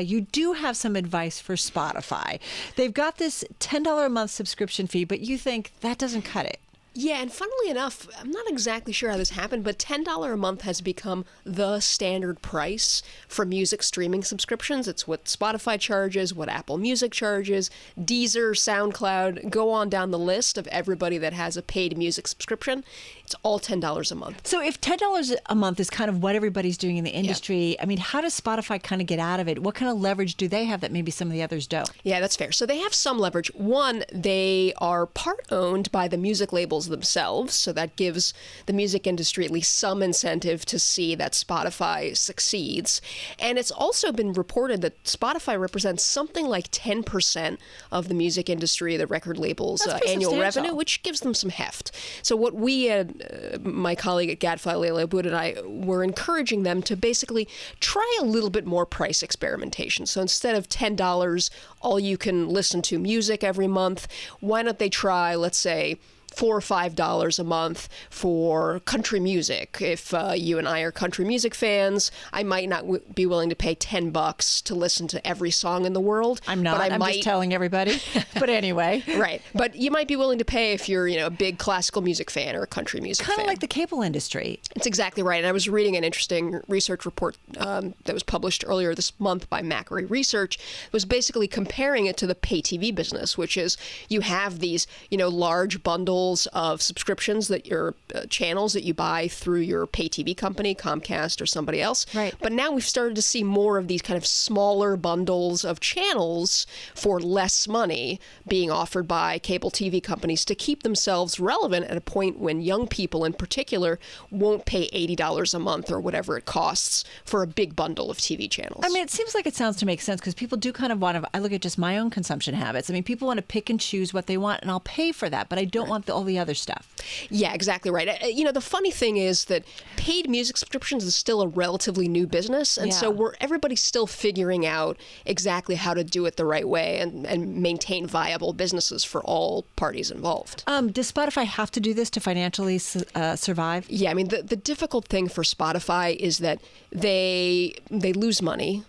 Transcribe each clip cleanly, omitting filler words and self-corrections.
You do have some advice for Spotify. They've got this $10 a month subscription fee, but you think that doesn't cut it. Yeah, and funnily enough, I'm not exactly sure how this happened, but $10 a month has become the standard price for music streaming subscriptions. It's what Spotify charges, what Apple Music charges, Deezer, SoundCloud, go on down the list of everybody that has a paid music subscription. It's all $10 a month. So if $10 a month is kind of what everybody's doing in the industry, yeah. I mean, how does Spotify kind of get out of it? What kind of leverage do they have that maybe some of the others don't? Yeah, that's fair. So they have some leverage. One, they are part owned by the music labels themselves, so that gives the music industry at least some incentive to see that Spotify succeeds. And it's also been reported that Spotify represents something like 10% of the music industry, the record labels' annual revenue, which gives them some heft. So what we at my colleague at Gadfly, Leila Aboud, and I were encouraging them to basically try a little bit more price experimentation. So instead of $10, all you can listen to music every month, why don't they try, let's say, $4 or $5 a month for country music. If you and I are country music fans, I might not be willing to pay $10 to listen to every song in the world. I'm not. I'm just telling everybody. But anyway. Right. But you might be willing to pay if you're, a big classical music fan or a country music fan. Kind of like the cable industry. It's exactly right. And I was reading an interesting research report that was published earlier this month by Macquarie Research. It was basically comparing it to the pay TV business, which is you have these, large bundles of subscriptions that your channels that you buy through your pay TV company, Comcast or somebody else. Right. But now we've started to see more of these kind of smaller bundles of channels for less money being offered by cable TV companies to keep themselves relevant at a point when young people in particular won't pay $80 a month or whatever it costs for a big bundle of TV channels. I mean, it seems like it sounds to make sense because people do kind of want to, I look at just my own consumption habits. I mean, people want to pick and choose what they want and I'll pay for that, but I don't want all the other stuff. Yeah, exactly right. The funny thing is that paid music subscriptions is still a relatively new business. And so everybody's still figuring out exactly how to do it the right way and maintain viable businesses for all parties involved. Does Spotify have to do this to financially survive? Yeah, I mean, the difficult thing for Spotify is that they lose money.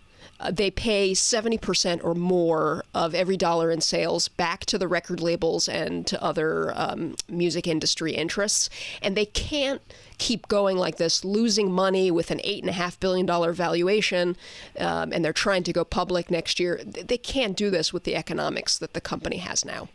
They pay 70% or more of every dollar in sales back to the record labels and to other music industry interests. And they can't keep going like this, losing money with an $8.5 billion valuation, and they're trying to go public next year. They can't do this with the economics that the company has now.